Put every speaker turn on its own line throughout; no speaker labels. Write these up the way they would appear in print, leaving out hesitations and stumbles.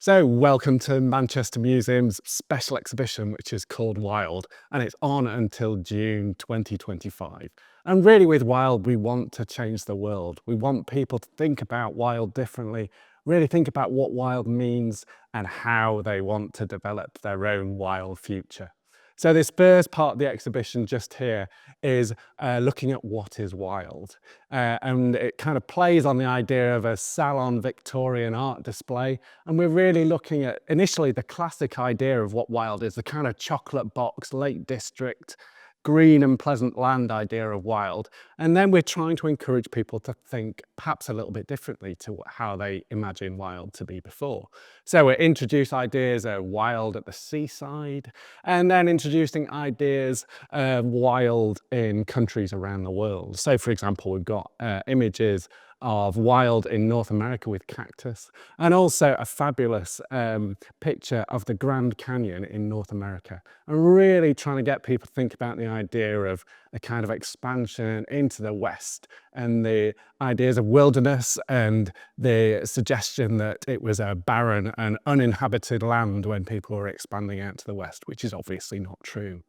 So, welcome to Manchester Museum's special exhibition, which is called Wild, and it's on until June 2025. And really, with Wild, we want to change the world. We want people to think about wild differently, really think about what wild means and how they want to develop their own wild future. So, this first part of the exhibition just here is looking at what is wild. And it kind of plays on the idea of a salon Victorian art display. And we're really looking at initially the classic idea of what wild is, the kind of chocolate box, Lake District, green and pleasant land idea of wild. And then we're trying to encourage people to think perhaps a little bit differently to how they imagine wild to be before. So we introduce ideas of wild at the seaside, and then introducing ideas of wild in countries around the world. So for example, we've got images of wild in North America with cactus, and also a fabulous picture of the Grand Canyon in North America. And really trying to get people to think about the idea of a kind of expansion into the West and the ideas of wilderness and the suggestion that it was a barren and uninhabited land when people were expanding out to the West, which is obviously not true.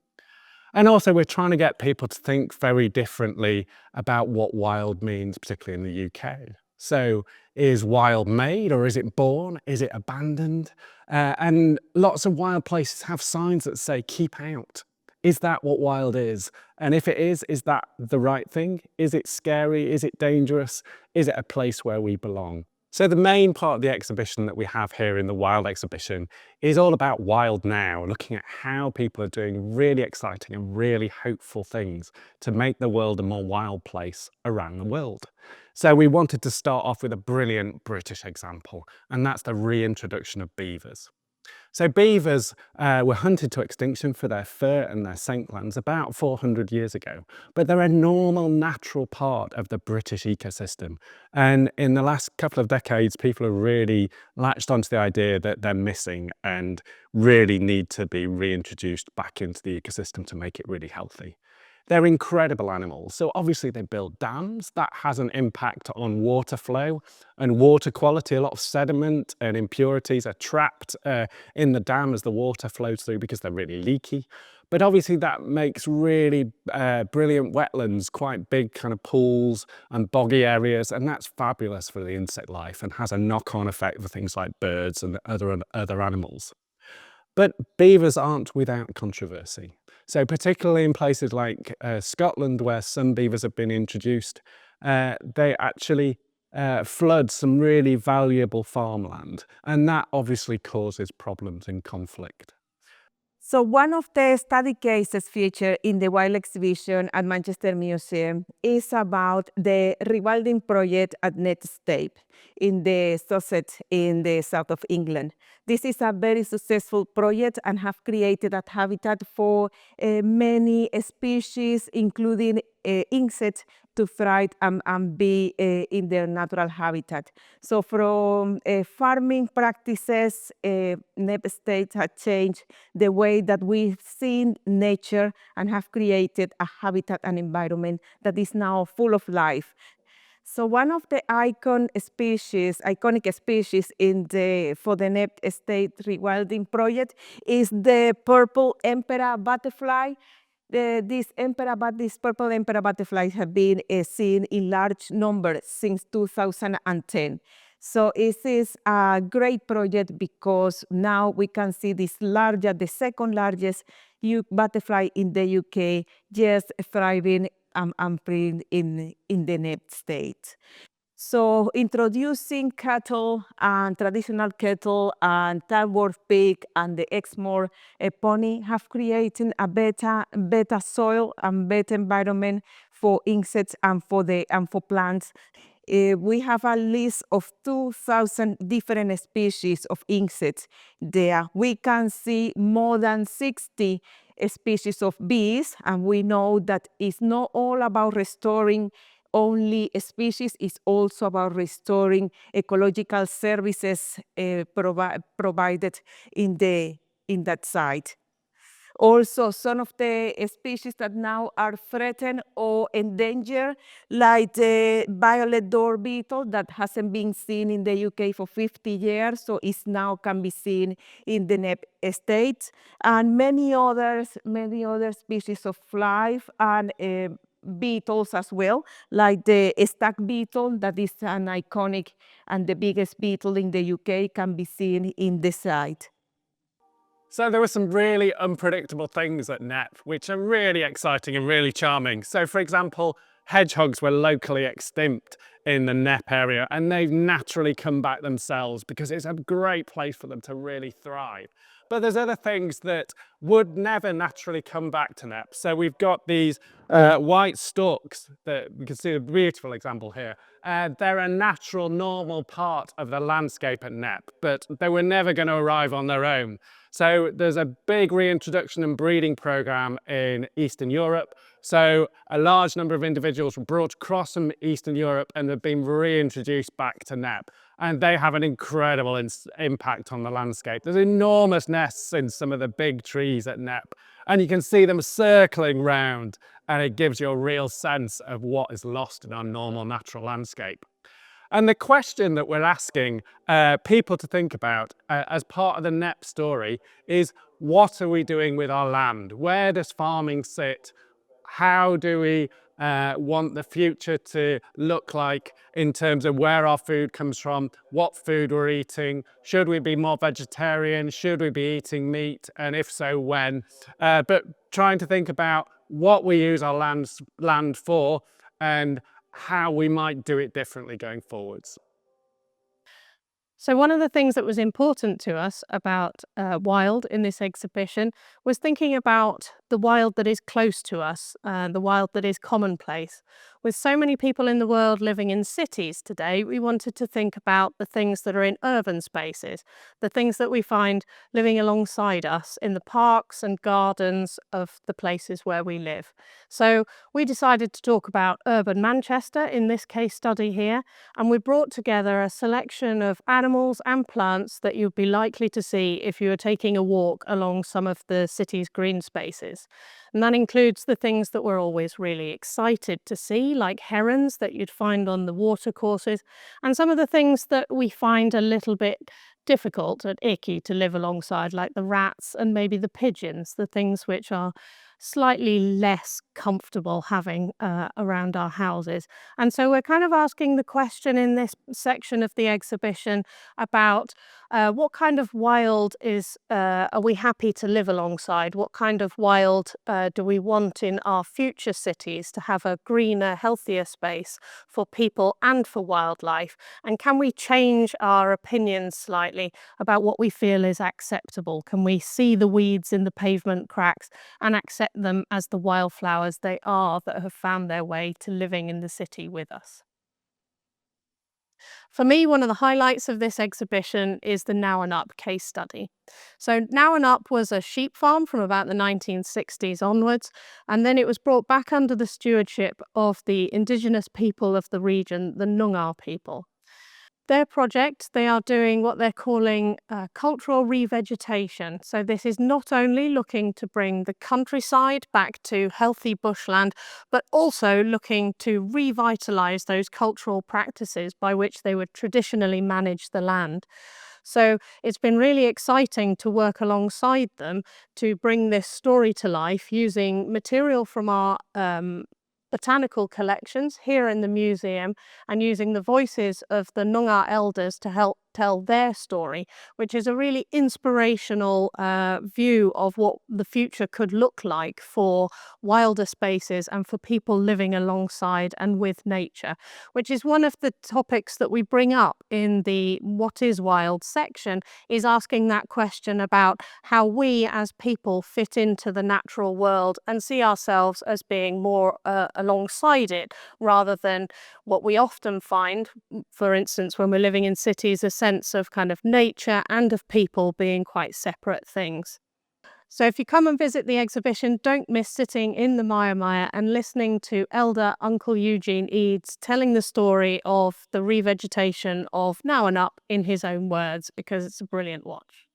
And also we're trying to get people to think very differently about what wild means, particularly in the UK. So is wild made or is it born? Is it abandoned? And lots of wild places have signs that say, keep out. Is that what wild is? And if it is that the right thing? Is it scary? Is it dangerous? Is it a place where we belong? So the main part of the exhibition that we have here in the Wild exhibition is all about wild now, looking at how people are doing really exciting and really hopeful things to make the world a more wild place around the world. So we wanted to start off with a brilliant British example, and that's the reintroduction of beavers. So beavers were hunted to extinction for their fur and their scent glands about 400 years ago, but they're a normal, natural part of the British ecosystem. And in the last couple of decades, people have really latched onto the idea that they're missing and really need to be reintroduced back into the ecosystem to make it really healthy. They're incredible animals. So obviously they build dams. That has an impact on water flow and water quality. A lot of sediment and impurities are trapped in the dam as the water flows through because they're really leaky. But obviously that makes really brilliant wetlands, quite big kind of pools and boggy areas. And that's fabulous for the insect life and has a knock-on effect for things like birds and other animals. But beavers aren't without controversy. So particularly in places like Scotland, where some beavers have been introduced, they actually flood some really valuable farmland. And that obviously causes problems and conflict.
So one of the study cases featured in the Wild exhibition at Manchester Museum is about the rewilding project at Netscape in the Sussex in the south of England. This is a very successful project and have created a habitat for many species, including insects, to thrive and be in their natural habitat. So from farming practices, NEP states have changed the way that we've seen nature and have created a habitat and environment that is now full of life. So one of the iconic species for the NEP state rewilding project is the purple emperor butterfly. These purple emperor butterflies have been seen in large numbers since 2010. So this is a great project because now we can see the second largest butterfly in the UK, just thriving and breeding in the NEP state. So introducing cattle and traditional cattle and Tamworth pig and the Exmoor pony have created a better soil and better environment for insects and for plants. We have a list of 2,000 different species of insects there. We can see more than 60 species of bees, and we know that it's not all about restoring only a species, is also about restoring ecological services provided in that site. Also, some of the species that now are threatened or endangered, like the violet door beetle that hasn't been seen in the UK for 50 years, so it now can be seen in the NEP states, and many other species of flies and beetles as well, like the stag beetle, that is an iconic and the biggest beetle in the UK, can be seen in the site.
So there were some really unpredictable things at NEP, which are really exciting and really charming. So for example, hedgehogs were locally extinct in the NEP area, and they've naturally come back themselves because it's a great place for them to really thrive. But there's other things that would never naturally come back to NEP. So we've got these white storks that you can see a beautiful example here. They're a natural, normal part of the landscape at NEP, but they were never going to arrive on their own. So there's a big reintroduction and breeding program in Eastern Europe. So a large number of individuals were brought across from Eastern Europe and have been reintroduced back to NEP. And they have an incredible impact on the landscape. There's enormous nests in some of the big trees at NEP, and you can see them circling round, and it gives you a real sense of what is lost in our normal natural landscape. And the question that we're asking people to think about as part of the NEP story is, what are we doing with our land? Where does farming sit? How do we want the future to look like in terms of where our food comes from, what food we're eating? Should we be more vegetarian? Should we be eating meat? And if so, when? But trying to think about what we use our land for and how we might do it differently going forwards.
So one of the things that was important to us about wild in this exhibition was thinking about the wild that is close to us, the wild that is commonplace. With so many people in the world living in cities today, we wanted to think about the things that are in urban spaces, the things that we find living alongside us in the parks and gardens of the places where we live. So we decided to talk about urban Manchester in this case study here, and we brought together a selection of animals and plants that you'd be likely to see if you were taking a walk along some of the city's green spaces. And that includes the things that we're always really excited to see, like herons that you'd find on the watercourses, and some of the things that we find a little bit difficult and icky to live alongside, like the rats and maybe the pigeons, the things which are slightly less comfortable having around our houses. And so we're kind of asking the question in this section of the exhibition about what kind of wild are we happy to live alongside? What kind of wild do we want in our future cities to have a greener, healthier space for people and for wildlife? And can we change our opinions slightly about what we feel is acceptable? Can we see the weeds in the pavement cracks and accept them as the wildflowers they are that have found their way to living in the city with us? For me, one of the highlights of this exhibition is the Now and Up case study. So Now and Up was a sheep farm from about the 1960s onwards, and then it was brought back under the stewardship of the indigenous people of the region, the Noongar people. Their project, they are doing what they're calling cultural revegetation. So this is not only looking to bring the countryside back to healthy bushland, but also looking to revitalise those cultural practices by which they would traditionally manage the land. So it's been really exciting to work alongside them to bring this story to life using material from our botanical collections here in the museum, and using the voices of the Noongar elders to help tell their story, which is a really inspirational view of what the future could look like for wilder spaces and for people living alongside and with nature, which is one of the topics that we bring up in the What is Wild section, is asking that question about how we as people fit into the natural world and see ourselves as being more alongside it, rather than what we often find, for instance, when we're living in cities, a sense of kind of nature and of people being quite separate things. So if you come and visit the exhibition, don't miss sitting in the Maya and listening to Elder Uncle Eugene Eads telling the story of the revegetation of Now and Up in his own words, because it's a brilliant watch.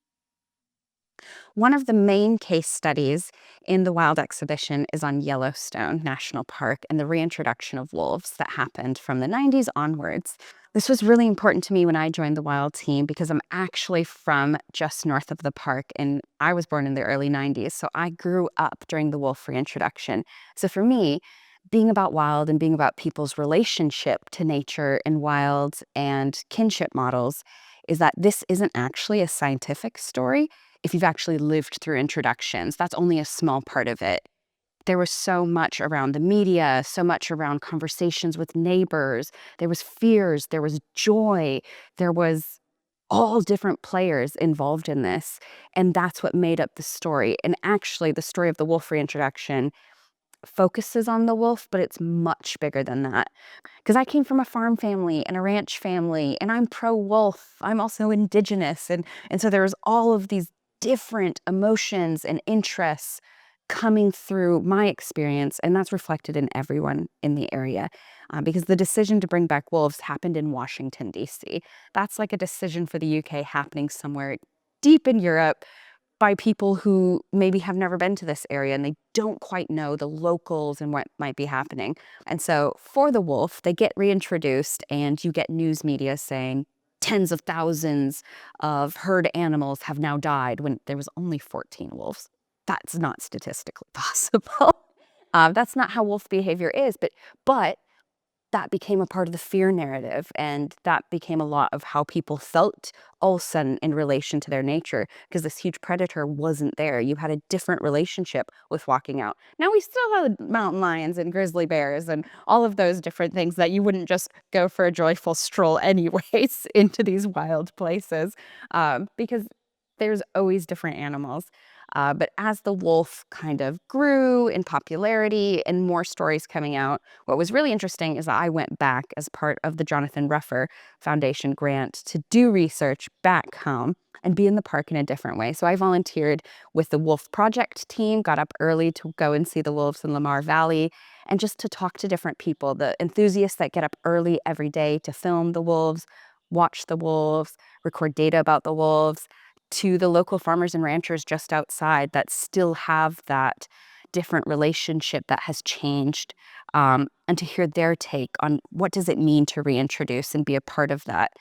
One of the main case studies in the Wild exhibition is on Yellowstone National Park and the reintroduction of wolves that happened from the 90s onwards. This was really important to me when I joined the Wild team because I'm actually from just north of the park and I was born in the early 90s, so I grew up during the wolf reintroduction. So for me, being about wild and being about people's relationship to nature and wild and kinship models is that this isn't actually a scientific story. If you've actually lived through introductions, that's only a small part of it. There was so much around the media, so much around conversations with neighbors. There was fears, there was joy, there was all different players involved in this. And that's what made up the story. And actually, the story of the wolf reintroduction focuses on the wolf, but it's much bigger than that. Because I came from a farm family and a ranch family, and I'm pro-wolf. I'm also indigenous. And so there's all of these different emotions and interests coming through my experience, and that's reflected in everyone in the area. Because the decision to bring back wolves happened in Washington, D.C. That's like a decision for the UK happening somewhere deep in Europe by people who maybe have never been to this area and they don't quite know the locals and what might be happening. And so for the wolf, they get reintroduced and you get news media saying tens of thousands of herd animals have now died when there was only 14 wolves. That's not statistically possible. That's not how wolf behavior is, but that became a part of the fear narrative, and that became a lot of how people felt all of a sudden in relation to their nature, because this huge predator wasn't there. You had a different relationship with walking out. Now we still have mountain lions and grizzly bears and all of those different things that you wouldn't just go for a joyful stroll anyways into these wild places, because there's always different animals. But as the wolf kind of grew in popularity and more stories coming out, what was really interesting is that I went back as part of the Jonathan Ruffer Foundation grant to do research back home and be in the park in a different way. So I volunteered with the Wolf Project team, got up early to go and see the wolves in Lamar Valley, and just to talk to different people, the enthusiasts that get up early every day to film the wolves, watch the wolves, record data about the wolves, to the local farmers and ranchers just outside that still have that different relationship that has changed, and to hear their take on what does it mean to reintroduce and be a part of that.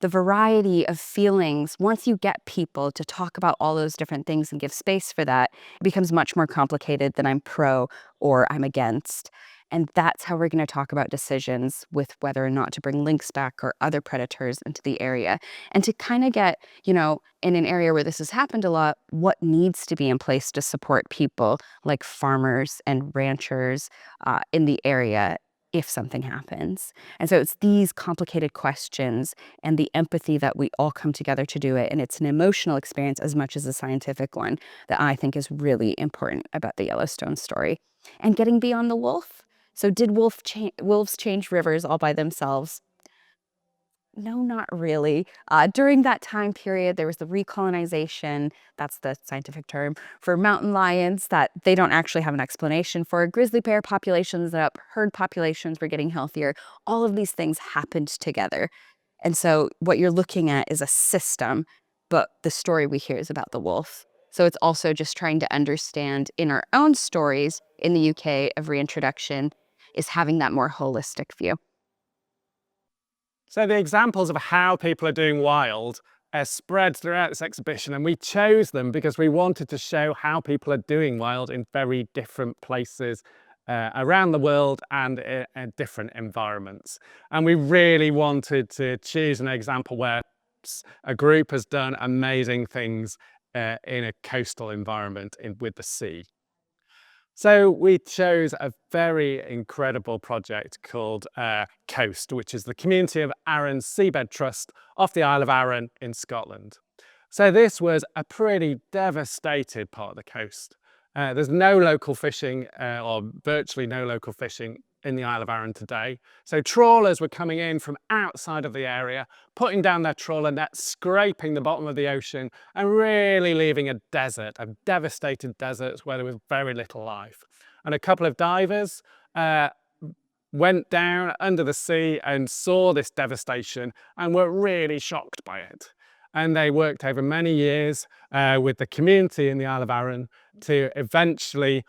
The variety of feelings, once you get people to talk about all those different things and give space for that, it becomes much more complicated than I'm pro or I'm against. And that's how we're going to talk about decisions with whether or not to bring lynx back or other predators into the area. And to kind of get, in an area where this has happened a lot, what needs to be in place to support people like farmers and ranchers in the area if something happens. And so it's these complicated questions and the empathy that we all come together to do it. And it's an emotional experience as much as a scientific one that I think is really important about the Yellowstone story. And getting beyond the wolf. So did wolves change rivers all by themselves? No, not really. During that time period, there was the recolonization, that's the scientific term, for mountain lions that they don't actually have an explanation for. Grizzly bear populations up, herd populations were getting healthier. All of these things happened together. And so what you're looking at is a system, but the story we hear is about the wolf. So it's also just trying to understand in our own stories in the UK of reintroduction is having that more holistic view.
So the examples of how people are doing wild are spread throughout this exhibition, and we chose them because we wanted to show how people are doing wild in very different places around the world and in different environments. And we really wanted to choose an example where a group has done amazing things in a coastal environment with the sea. So we chose a very incredible project called Coast, which is the community of Arran Seabed Trust off the Isle of Arran in Scotland. So this was a pretty devastated part of the coast. There's no local fishing or virtually no local fishing in the Isle of Arran today. So trawlers were coming in from outside of the area, putting down their trawler nets, scraping the bottom of the ocean and really leaving a desert, a devastated desert where there was very little life. And a couple of divers went down under the sea and saw this devastation and were really shocked by it. and they worked over many years with the community in the Isle of Arran to eventually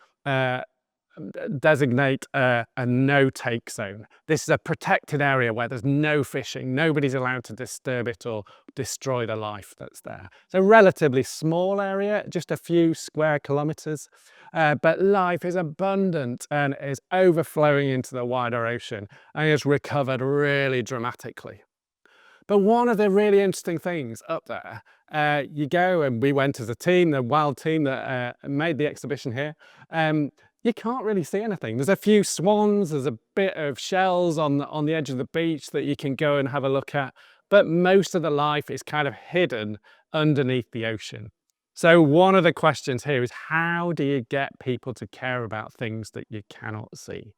designate a no-take zone. This is a protected area where there's no fishing. Nobody's allowed to disturb it or destroy the life that's there. It's a relatively small area, just a few square kilometres, but life is abundant and is overflowing into the wider ocean and has recovered really dramatically. But one of the really interesting things up there, you go, and we went as a team, the wild team that made the exhibition here, you can't really see anything. There's a few swans, there's a bit of shells on the edge of the beach that you can go and have a look at, but most of the life is kind of hidden underneath the ocean. So one of the questions here is, how do you get people to care about things that you cannot see?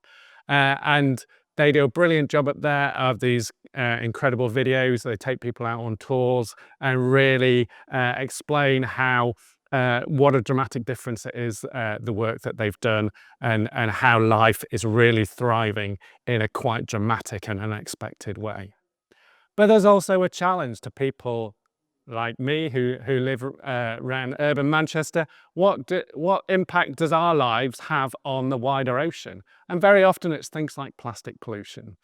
And they do a brilliant job up there of these incredible videos. They take people out on tours and really explain how what a dramatic difference it is, the work that they've done, and how life is really thriving in a quite dramatic and unexpected way. But there's also a challenge to people like me who live around urban Manchester. What impact does our lives have on the wider ocean? And very often it's things like plastic pollution.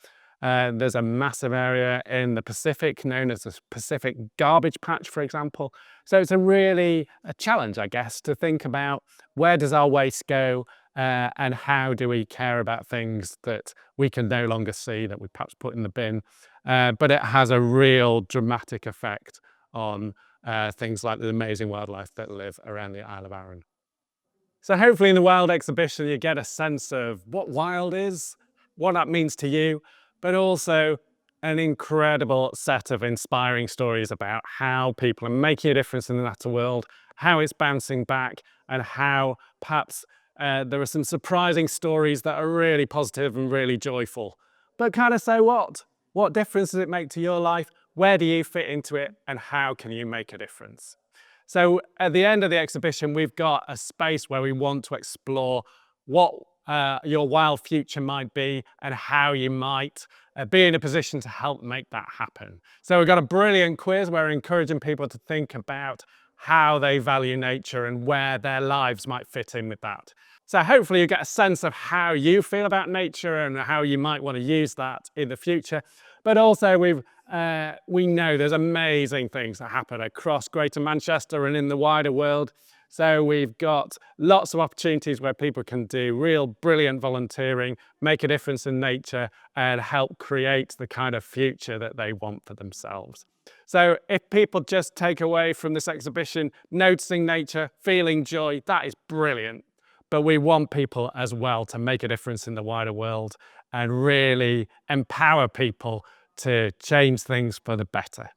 There's a massive area in the Pacific known as the Pacific Garbage Patch, for example. So it's a challenge, I guess, to think about where does our waste go and how do we care about things that we can no longer see, that we perhaps put in the bin. But it has a real dramatic effect on things like the amazing wildlife that live around the Isle of Arran. So hopefully in the Wild exhibition you get a sense of what wild is, what that means to you, but also an incredible set of inspiring stories about how people are making a difference in the natural world, how it's bouncing back, and how perhaps there are some surprising stories that are really positive and really joyful. But kind of, so what? What difference does it make to your life? Where do you fit into it, and how can you make a difference? So at the end of the exhibition, we've got a space where we want to explore what your wild future might be and how you might be in a position to help make that happen. So we've got a brilliant quiz where we're encouraging people to think about how they value nature and where their lives might fit in with that. So hopefully you get a sense of how you feel about nature and how you might want to use that in the future. But also we know there's amazing things that happen across Greater Manchester and in the wider world. So we've got lots of opportunities where people can do real brilliant volunteering, make a difference in nature, and help create the kind of future that they want for themselves. So if people just take away from this exhibition noticing nature, feeling joy, that is brilliant. But we want people as well to make a difference in the wider world and really empower people to change things for the better.